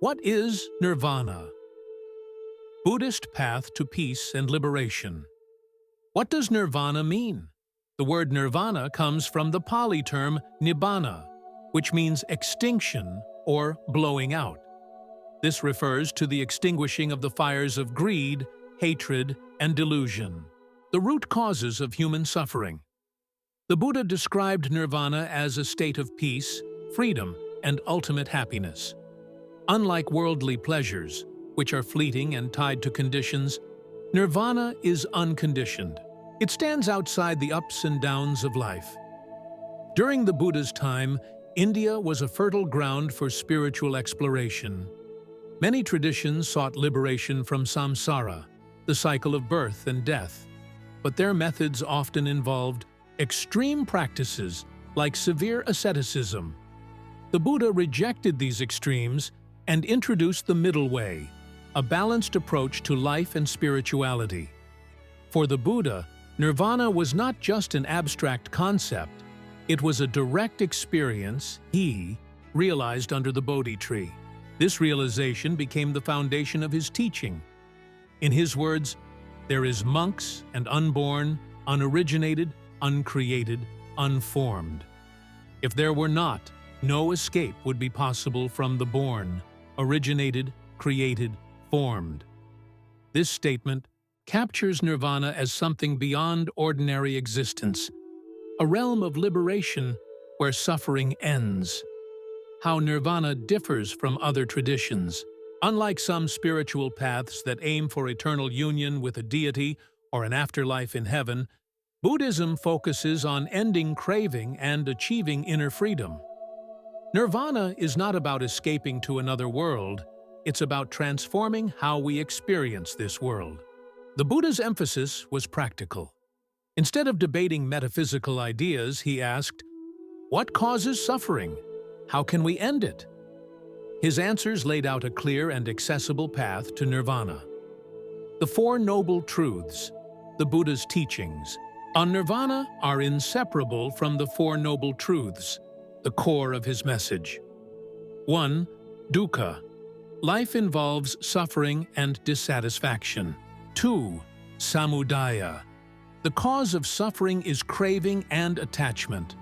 What is Nirvana? Buddhist path to peace and liberation. What does Nirvana mean? The word Nirvana comes from the Pali term Nibbana, which means extinction or blowing out. This refers to the extinguishing of the fires of greed, hatred, and delusion, the root causes of human suffering. The Buddha described Nirvana as a state of peace, freedom, and ultimate happiness. Unlike worldly pleasures, which are fleeting and tied to conditions, Nirvana is unconditioned. It stands outside the ups and downs of life. During the Buddha's time, India was a fertile ground for spiritual exploration. Many traditions sought liberation from samsara, the cycle of birth and death, but their methods often involved extreme practices like severe asceticism. The Buddha rejected these extremes and introduced the middle way, a balanced approach to life and spirituality. For the Buddha, Nirvana was not just an abstract concept, it was a direct experience he realized under the Bodhi tree. This realization became the foundation of his teaching. In his words, there is monks and unborn, unoriginated, uncreated, unformed. If there were not, no escape would be possible from the born, originated, created, formed. This statement captures Nirvana as something beyond ordinary existence, a realm of liberation where suffering ends. How Nirvana differs from other traditions. Unlike some spiritual paths that aim for eternal union with a deity or an afterlife in heaven, Buddhism focuses on ending craving and achieving inner freedom. Nirvana is not about escaping to another world, it's about transforming how we experience this world. The Buddha's emphasis was practical. Instead of debating metaphysical ideas, he asked, "What causes suffering? How can we end it?" His answers laid out a clear and accessible path to Nirvana. The Four Noble Truths, the Buddha's teachings, on Nirvana are inseparable from the Four Noble Truths, the core of his message. 1. Dukkha. Life involves suffering and dissatisfaction. 2. Samudaya. The cause of suffering is craving and attachment.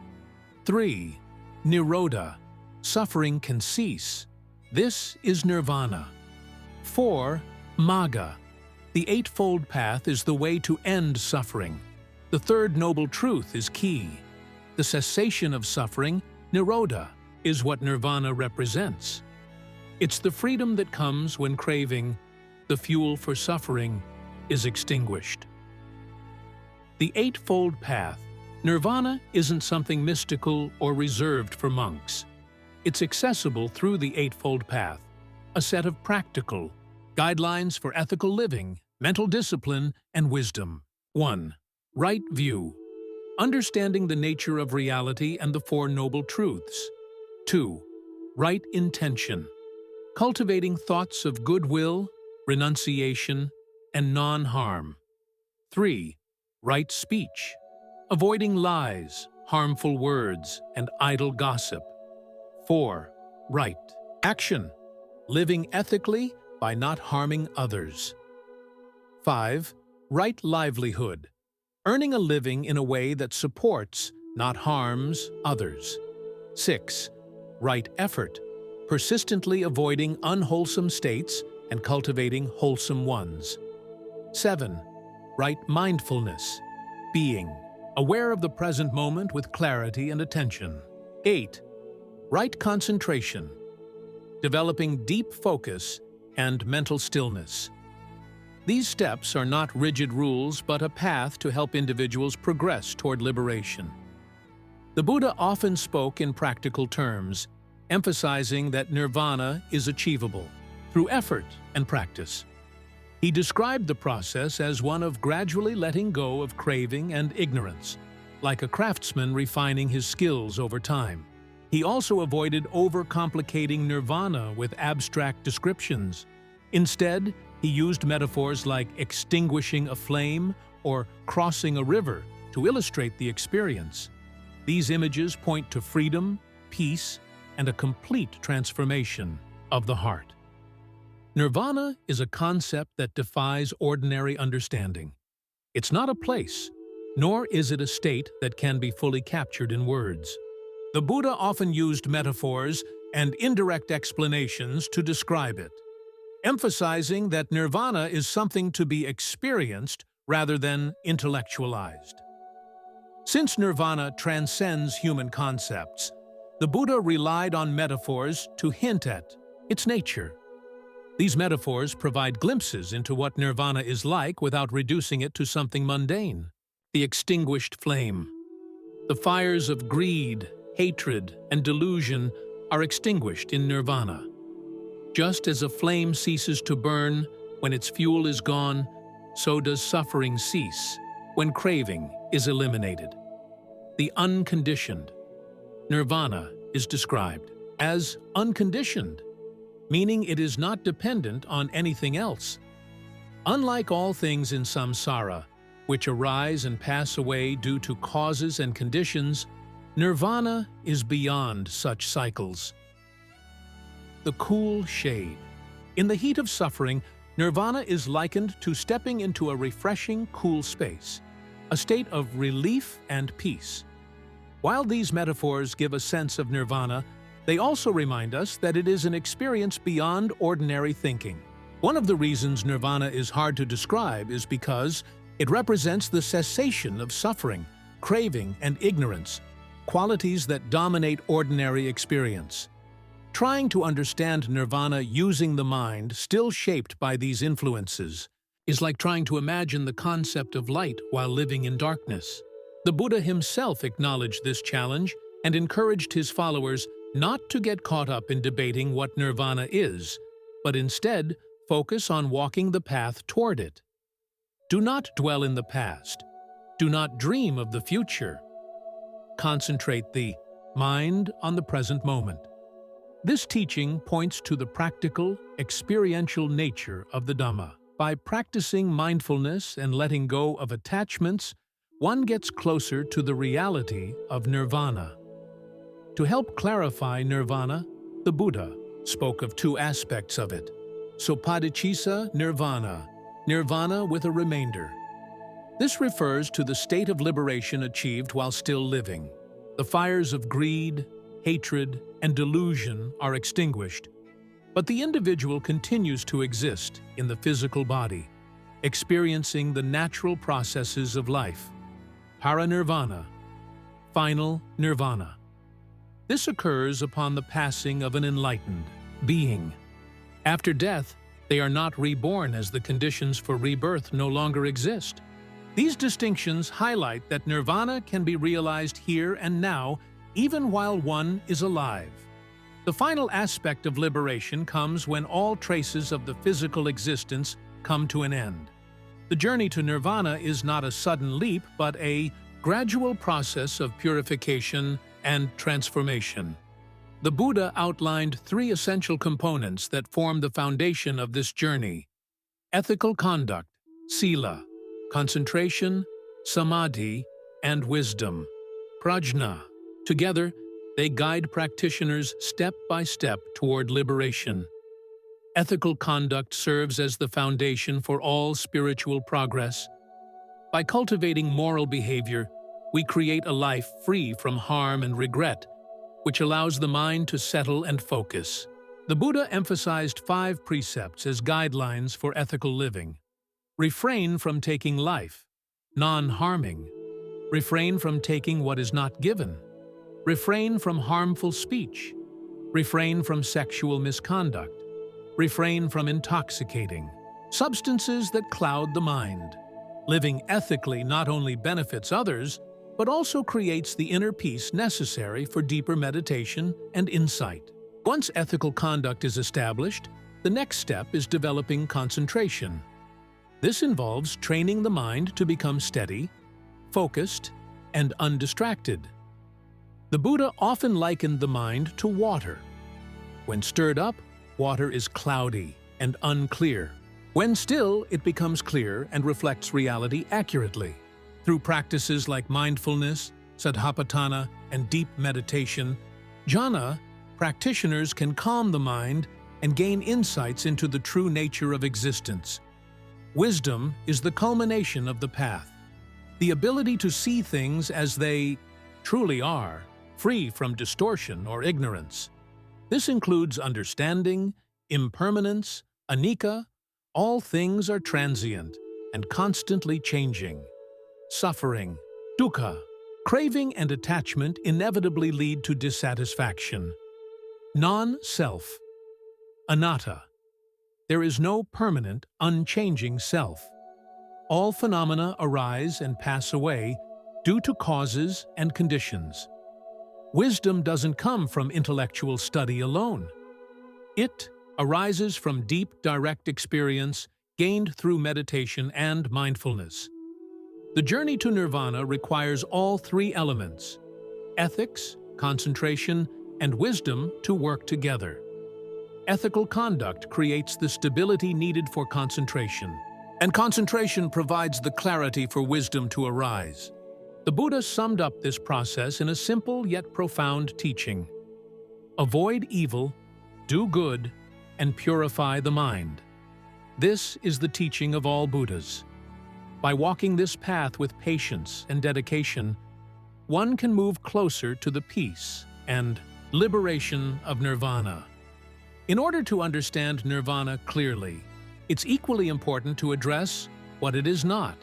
3. Nirodha. Suffering can cease. This is Nirvana. 4. Magga. The Eightfold Path is the way to end suffering. The third noble truth is key. The cessation of suffering, Nirodha, is what Nirvana represents. It's the freedom that comes when craving, the fuel for suffering, is extinguished. The Eightfold Path. Nirvana isn't something mystical or reserved for monks. It's accessible through the Eightfold Path, a set of practical guidelines for ethical living, mental discipline, and wisdom. 1. Right view. Understanding the nature of reality and the Four Noble Truths. 2. Right intention. Cultivating thoughts of goodwill, renunciation, and non-harm. 3. Right speech. Avoiding lies, harmful words, and idle gossip. 4. Right action. Living ethically by not harming others. 5. Right livelihood. Earning a living in a way that supports, not harms, others. 6. Right effort. Persistently avoiding unwholesome states and cultivating wholesome ones. 7. Right mindfulness. Being aware of the present moment with clarity and attention. 8. Right concentration. Developing deep focus and mental stillness. These steps are not rigid rules but a path to help individuals progress toward liberation. The Buddha often spoke in practical terms, emphasizing that Nirvana is achievable through effort and practice. He described the process as one of gradually letting go of craving and ignorance, like a craftsman refining his skills over time. He also avoided overcomplicating Nirvana with abstract descriptions. Instead, he used metaphors like extinguishing a flame or crossing a river to illustrate the experience. These images point to freedom, peace, and a complete transformation of the heart. Nirvana is a concept that defies ordinary understanding. It's not a place, nor is it a state that can be fully captured in words. The Buddha often used metaphors and indirect explanations to describe it, emphasizing that nirvana is something to be experienced rather than intellectualized. Since nirvana transcends human concepts, the Buddha relied on metaphors to hint at its nature. These metaphors provide glimpses into what nirvana is like without reducing it to something mundane. The extinguished flame. The fires of greed, hatred, and delusion are extinguished in nirvana. Just as a flame ceases to burn when its fuel is gone, so does suffering cease when craving is eliminated. The unconditioned. Nirvana is described as unconditioned, meaning it is not dependent on anything else. Unlike all things in samsara, which arise and pass away due to causes and conditions, nirvana is beyond such cycles. The cool shade. In the heat of suffering, nirvana is likened to stepping into a refreshing, cool space, a state of relief and peace. While these metaphors give a sense of nirvana, they also remind us that it is an experience beyond ordinary thinking. One of the reasons nirvana is hard to describe is because it represents the cessation of suffering, craving, and ignorance, qualities that dominate ordinary experience. Trying to understand nirvana using the mind, still shaped by these influences, is like trying to imagine the concept of light while living in darkness. The Buddha himself acknowledged this challenge and encouraged his followers not to get caught up in debating what nirvana is, but instead focus on walking the path toward it. Do not dwell in the past. Do not dream of the future. Concentrate the mind on the present moment. This teaching points to the practical, experiential nature of the Dhamma. By practicing mindfulness and letting go of attachments, one gets closer to the reality of nirvana. To help clarify nirvana, the Buddha spoke of two aspects of it: sopadicisa nirvana, nirvana with a remainder. This refers to the state of liberation achieved while still living. The fires of greed, hatred, and delusion are extinguished, but the individual continues to exist in the physical body, experiencing the natural processes of life. Parinirvana, final nirvana. This occurs upon the passing of an enlightened being. After death, they are not reborn as the conditions for rebirth no longer exist. These distinctions highlight that nirvana can be realized here and now, even while one is alive. The final aspect of liberation comes when all traces of the physical existence come to an end. The journey to nirvana is not a sudden leap, but a gradual process of purification and transformation. The Buddha outlined three essential components that form the foundation of this journey: ethical conduct, sila; concentration, samadhi; and wisdom, prajna. Together, they guide practitioners step by step toward liberation. Ethical conduct serves as the foundation for all spiritual progress. By cultivating moral behavior, we create a life free from harm and regret, which allows the mind to settle and focus. The Buddha emphasized 5 precepts as guidelines for ethical living. Refrain from taking life, non-harming. Refrain from taking what is not given. Refrain from harmful speech. Refrain from sexual misconduct. Refrain from intoxicating substances that cloud the mind. Living ethically not only benefits others, but also creates the inner peace necessary for deeper meditation and insight. Once ethical conduct is established, the next step is developing concentration. This involves training the mind to become steady, focused, and undistracted. The Buddha often likened the mind to water. When stirred up, water is cloudy and unclear. When still, it becomes clear and reflects reality accurately. Through practices like mindfulness, saddhapatthana, and deep meditation, jhana, practitioners can calm the mind and gain insights into the true nature of existence. Wisdom is the culmination of the path, the ability to see things as they truly are, free from distortion or ignorance. This includes understanding, impermanence, anicca. All things are transient and constantly changing. Suffering, dukkha, craving and attachment inevitably lead to dissatisfaction. Non-self, anatta. There is no permanent, unchanging self. All phenomena arise and pass away due to causes and conditions. Wisdom doesn't come from intellectual study alone. It arises from deep, direct experience gained through meditation and mindfulness. The journey to nirvana requires all three elements: ethics, concentration, and wisdom to work together. Ethical conduct creates the stability needed for concentration, and concentration provides the clarity for wisdom to arise. The Buddha summed up this process in a simple yet profound teaching: avoid evil, do good, and purify the mind. This is the teaching of all Buddhas. By walking this path with patience and dedication, one can move closer to the peace and liberation of nirvana. In order to understand nirvana clearly, it's equally important to address what it is not.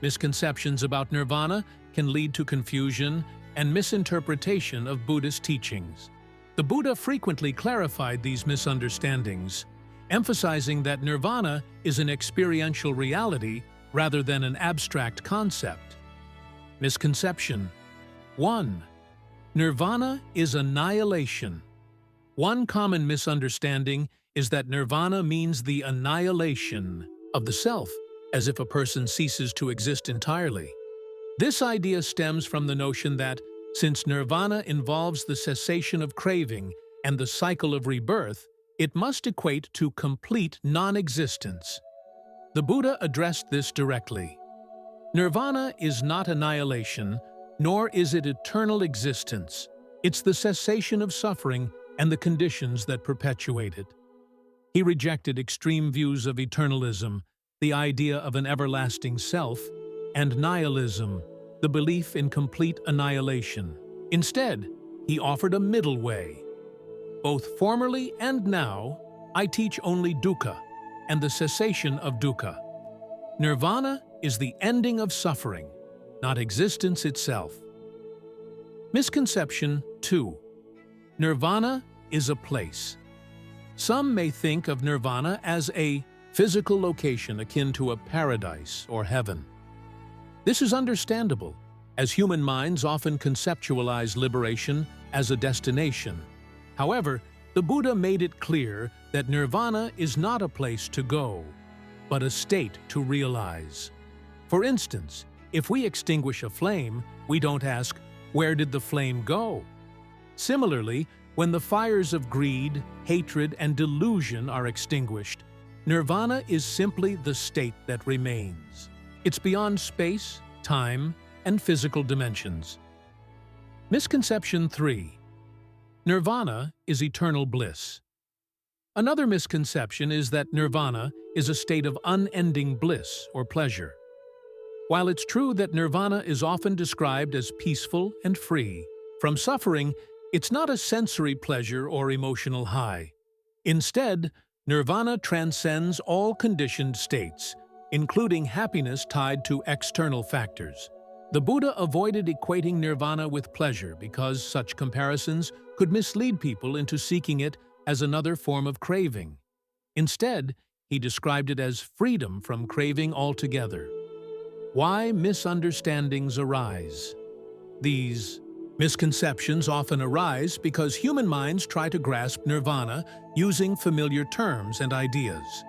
Misconceptions about nirvana can lead to confusion and misinterpretation of Buddhist teachings. The Buddha frequently clarified these misunderstandings, emphasizing that nirvana is an experiential reality rather than an abstract concept. Misconception 1. Nirvana is annihilation. One common misunderstanding is that nirvana means the annihilation of the self, as if a person ceases to exist entirely. This idea stems from the notion that, since nirvana involves the cessation of craving and the cycle of rebirth, it must equate to complete non-existence. The Buddha addressed this directly. Nirvana is not annihilation, nor is it eternal existence. It's the cessation of suffering and the conditions that perpetuate it. He rejected extreme views of eternalism, the idea of an everlasting self, and nihilism, the belief in complete annihilation. Instead, he offered a middle way. Both formerly and now, I teach only dukkha and the cessation of dukkha. Nirvana is the ending of suffering, not existence itself. Misconception 2. Nirvana is a place. Some may think of nirvana as a physical location akin to a paradise or heaven. This is understandable, as human minds often conceptualize liberation as a destination. However, the Buddha made it clear that nirvana is not a place to go, but a state to realize. For instance, if we extinguish a flame, we don't ask, "Where did the flame go?" Similarly, when the fires of greed, hatred, and delusion are extinguished, nirvana is simply the state that remains. It's beyond space, time, and physical dimensions. Misconception 3. Nirvana is eternal bliss. Another misconception is that nirvana is a state of unending bliss or pleasure. While it's true that nirvana is often described as peaceful and free from suffering, it's not a sensory pleasure or emotional high. Instead, nirvana transcends all conditioned states, including happiness tied to external factors. The Buddha avoided equating nirvana with pleasure because such comparisons could mislead people into seeking it as another form of craving. Instead, he described it as freedom from craving altogether. Why misunderstandings arise? These misconceptions often arise because human minds try to grasp nirvana using familiar terms and ideas.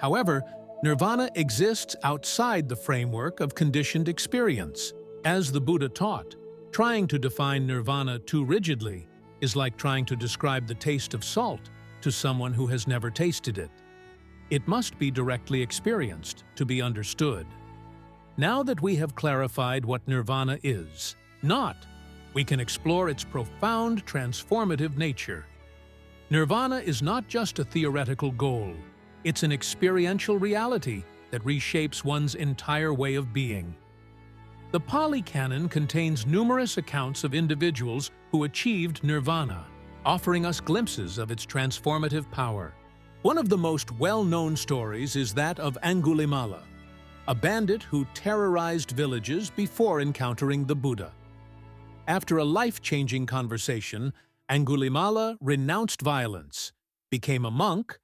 However, nirvana exists outside the framework of conditioned experience. As the Buddha taught, trying to define nirvana too rigidly is like trying to describe the taste of salt to someone who has never tasted it. It must be directly experienced to be understood. Now that we have clarified what nirvana is not, we can explore its profound transformative nature. Nirvana is not just a theoretical goal. It's an experiential reality that reshapes one's entire way of being. The Pali Canon contains numerous accounts of individuals who achieved nirvana, offering us glimpses of its transformative power. One of the most well-known stories is that of Angulimala, a bandit who terrorized villages before encountering the Buddha. After a life-changing conversation, Angulimala renounced violence, became a monk,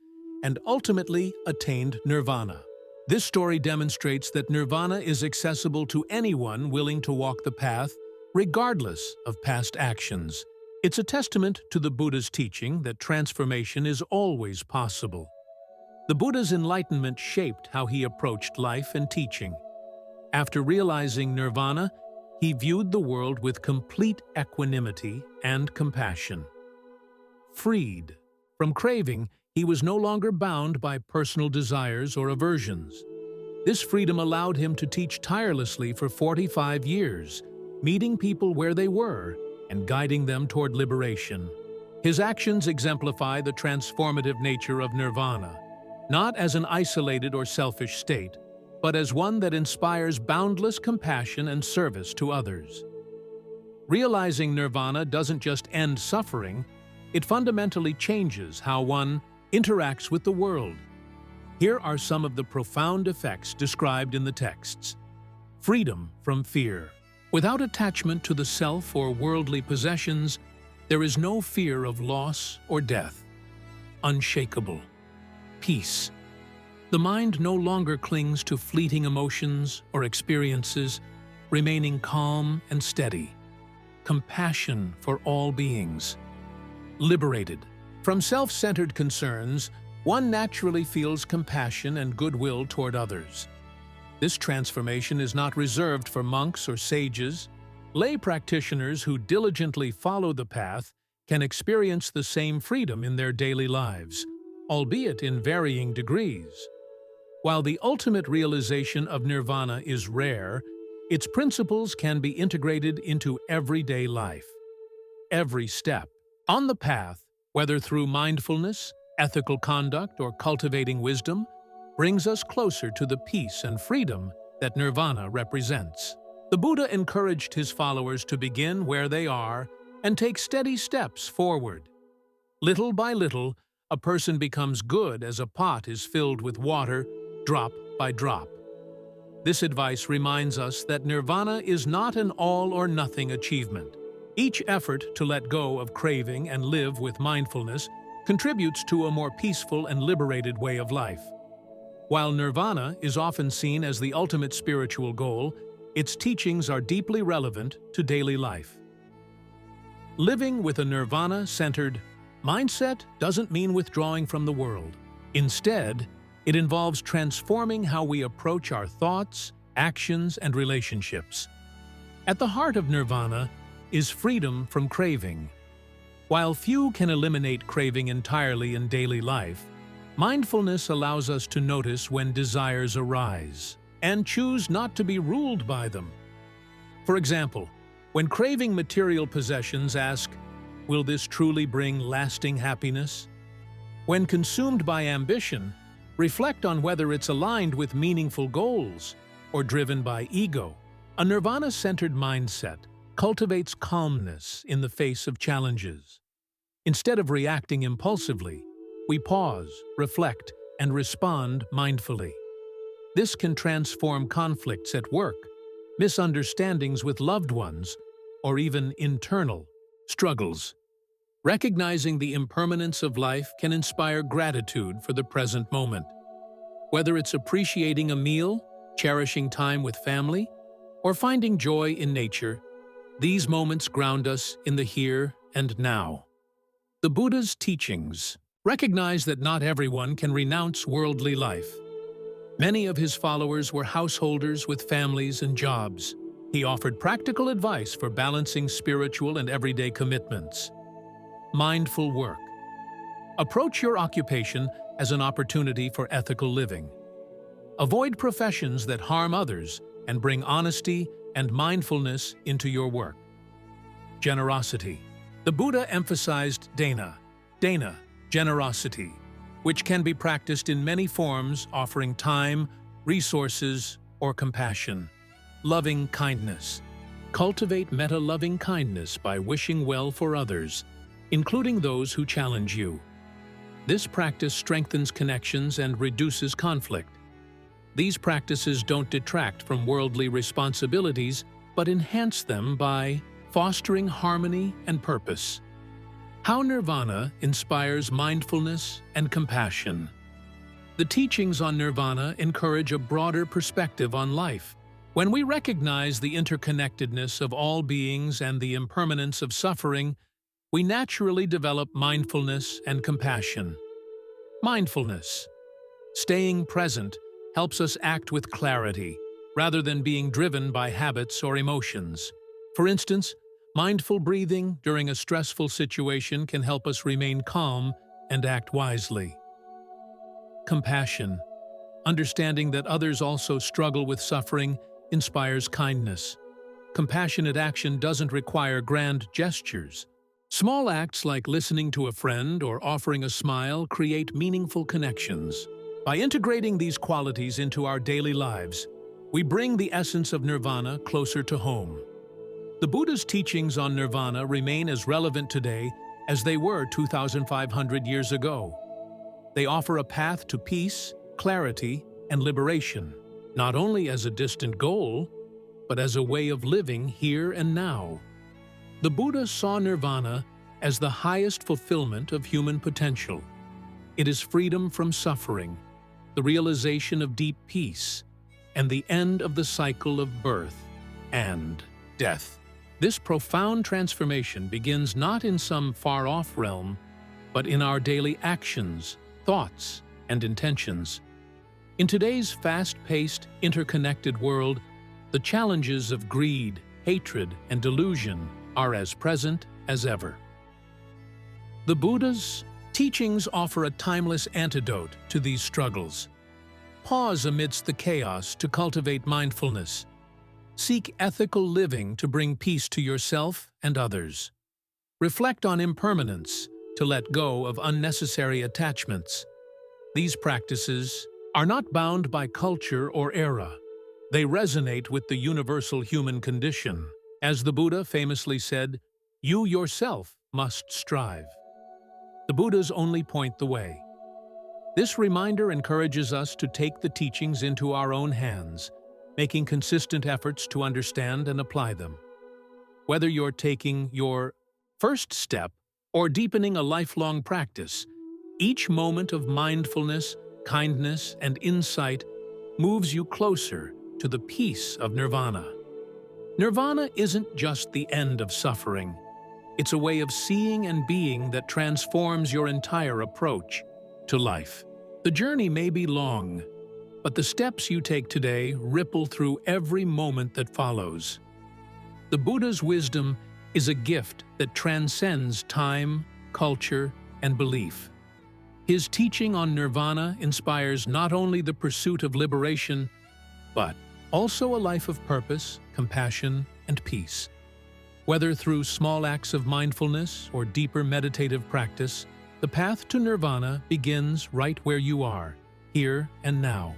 and ultimately attained nirvana. This story demonstrates that nirvana is accessible to anyone willing to walk the path, regardless of past actions. It's a testament to the Buddha's teaching that transformation is always possible. The Buddha's enlightenment shaped how he approached life and teaching. After realizing nirvana, he viewed the world with complete equanimity and compassion. Freed from craving, he was no longer bound by personal desires or aversions. This freedom allowed him to teach tirelessly for 45 years, meeting people where they were and guiding them toward liberation. His actions exemplify the transformative nature of nirvana, not as an isolated or selfish state, but as one that inspires boundless compassion and service to others. Realizing nirvana doesn't just end suffering, it fundamentally changes how one interacts with the world. Here are some of the profound effects described in the texts. Freedom from fear. Without attachment to the self or worldly possessions, there is no fear of loss or death. Unshakable. Peace. The mind no longer clings to fleeting emotions or experiences, remaining calm and steady. Compassion for all beings. Liberated. From self-centered concerns, one naturally feels compassion and goodwill toward others. This transformation is not reserved for monks or sages. Lay practitioners who diligently follow the path can experience the same freedom in their daily lives, albeit in varying degrees. While the ultimate realization of nirvana is rare, its principles can be integrated into everyday life. Every step on the path, whether through mindfulness, ethical conduct, or cultivating wisdom, brings us closer to the peace and freedom that nirvana represents. The Buddha encouraged his followers to begin where they are and take steady steps forward. Little by little, a person becomes good as a pot is filled with water, drop by drop. This advice reminds us that nirvana is not an all-or-nothing achievement. Each effort to let go of craving and live with mindfulness contributes to a more peaceful and liberated way of life. While nirvana is often seen as the ultimate spiritual goal, its teachings are deeply relevant to daily life. Living with a nirvana-centered mindset doesn't mean withdrawing from the world. Instead, it involves transforming how we approach our thoughts, actions, and relationships. At the heart of nirvana is freedom from craving. While few can eliminate craving entirely in daily life, mindfulness allows us to notice when desires arise and choose not to be ruled by them. For example, when craving material possessions, ask, "Will this truly bring lasting happiness?" When consumed by ambition, reflect on whether it's aligned with meaningful goals or driven by ego. A nirvana-centered mindset cultivates calmness in the face of challenges. Instead of reacting impulsively, we pause, reflect, and respond mindfully. This can transform conflicts at work, misunderstandings with loved ones, or even internal struggles. Recognizing the impermanence of life can inspire gratitude for the present moment. Whether it's appreciating a meal, cherishing time with family, or finding joy in nature, these moments ground us in the here and now. The Buddha's teachings recognize that not everyone can renounce worldly life. Many of his followers were householders with families and jobs. He offered practical advice for balancing spiritual and everyday commitments. Mindful work. Approach your occupation as an opportunity for ethical living. Avoid professions that harm others and bring honesty and mindfulness into your work. Generosity. The Buddha emphasized dana. Dana Generosity, which can be practiced in many forms, offering time, resources, or compassion. Loving kindness. Cultivate meta-loving kindness by wishing well for others, including those who challenge you. This practice strengthens connections and reduces conflict. These practices don't detract from worldly responsibilities, but enhance them by fostering harmony and purpose. How Nirvana inspires mindfulness and compassion. The teachings on Nirvana encourage a broader perspective on life. When we recognize the interconnectedness of all beings and the impermanence of suffering, we naturally develop mindfulness and compassion. Mindfulness. Staying present helps us act with clarity, rather than being driven by habits or emotions. For instance, mindful breathing during a stressful situation can help us remain calm and act wisely. Compassion. Understanding that others also struggle with suffering inspires kindness. Compassionate action doesn't require grand gestures. Small acts like listening to a friend or offering a smile create meaningful connections. By integrating these qualities into our daily lives, we bring the essence of Nirvana closer to home. The Buddha's teachings on Nirvana remain as relevant today as they were 2,500 years ago. They offer a path to peace, clarity, and liberation, not only as a distant goal, but as a way of living here and now. The Buddha saw Nirvana as the highest fulfillment of human potential. It is freedom from suffering, the realization of deep peace, and the end of the cycle of birth and death. This profound transformation begins not in some far-off realm, but in our daily actions, thoughts, and intentions. In today's fast-paced, interconnected world, the challenges of greed, hatred, and delusion are as present as ever. The Buddha's teachings offer a timeless antidote to these struggles. Pause amidst the chaos to cultivate mindfulness. Seek ethical living to bring peace to yourself and others. Reflect on impermanence to let go of unnecessary attachments. These practices are not bound by culture or era. They resonate with the universal human condition. As the Buddha famously said, "You yourself must strive." The Buddhas only point the way. This reminder encourages us to take the teachings into our own hands, making consistent efforts to understand and apply them. Whether you're taking your first step or deepening a lifelong practice, each moment of mindfulness, kindness, and insight moves you closer to the peace of Nirvana. Nirvana isn't just the end of suffering. It's a way of seeing and being that transforms your entire approach to life. The journey may be long, but the steps you take today ripple through every moment that follows. The Buddha's wisdom is a gift that transcends time, culture, and belief. His teaching on Nirvana inspires not only the pursuit of liberation, but also a life of purpose, compassion, and peace. Whether through small acts of mindfulness or deeper meditative practice, the path to Nirvana begins right where you are, here and now.